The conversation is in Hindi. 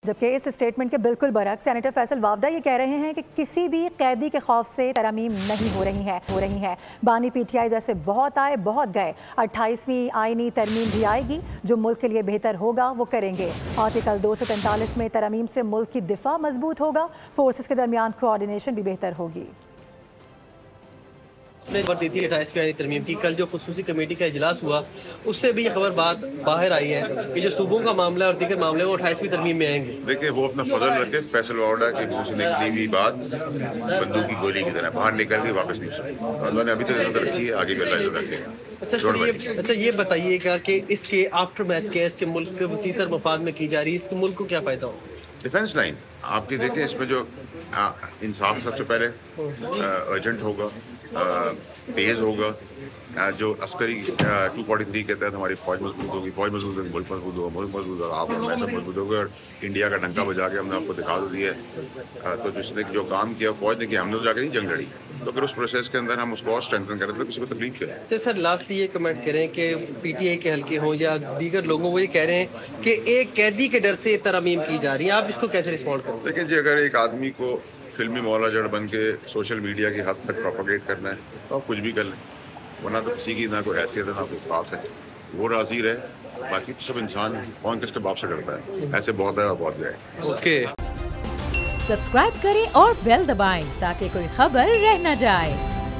जबकि इस स्टेटमेंट के बिल्कुल बरक्स सेनेटर फैसल वावडा ये कह रहे हैं कि किसी भी कैदी के खौफ से तरमीम नहीं हो रही है। बानी पीटीआई जैसे बहुत आए बहुत गए, 28वीं आईनी तरमीम भी आएगी, जो मुल्क के लिए बेहतर होगा वो करेंगे। आर्टिकल 243 में तरमीम से मुल्क की दिफा मजबूत होगा, फोर्सेस के दरमियान कोऑर्डिनेशन भी बेहतर होगी। ने खबर दी थी 28वीं तरमीम की। कल जो खुसूसी कमेटी का इजलास हुआ उससे भी ये खबर बाहर आई है कि जो सूबों का मामला और दीगर मामले वो 28वीं तरमीम में आएंगे। देखिए, वो अपना फजल रखे, फैसल वावडा के मुंह से निकली हुई बात बंदूक की गोली की तरह बाहर निकल के वापस नहीं सकती। अल्लाह ने अभी तक इज्जत रखी है, आगे भी अल्लाह इज्जत रखेगा। अच्छा, ये बताइएगा कि इसके आफ्टर मैच केस के मुल्क के वसीतर मफाद में की जा रही है, इसके मुल्क को क्या फ़ायदा हो? डिफेंस लाइन आपकी देखें, इसमें जो इंसाफ सबसे पहले अर्जेंट होगा, तेज़ होगा। जो अस्करी 243 के तहत हमारी फौज मजबूत होगी, फौज मजबूत होगी, मुल्क मजबूत होगा, मुल्क मजबूत होगा, आप और मैं सब मजबूत होगा। और इंडिया का डंका बजा के हमने आपको दिखा दो दिया है। तो जिसने जो काम किया फौज ने किया, हमने तो जाके नहीं जंग लड़ी, तो फिर उस प्रोसेस के अंदर हम उसको और स्ट्रेंथन करें तो किसी को तकलीफ करें। अच्छा सर, लास्टली ये कमेंट करें कि पीटीआई के हल्के हों या दीगर लोगों वो ये कह रहे हैं कि एक कैदी के डर से तरमीम की जा रही है, आप इसको कैसे रिस्पॉन्ड करें? देखिए जी, अगर एक आदमी को फिल्मी मौला जड़ बन के सोशल मीडिया की हद तक प्रोपोगेट करना है तो आप कुछ भी कर लें, वरना तो किसी की ना कोई हैसियत है ना कोई बात है, वो राजी रहे। बाकी तो सब इंसान कौन किसके बाप से डरता है, ऐसे बहुत है और बहुत गए। ओके, सब्सक्राइब करें और बेल दबाएं ताकि कोई खबर रह न जाए।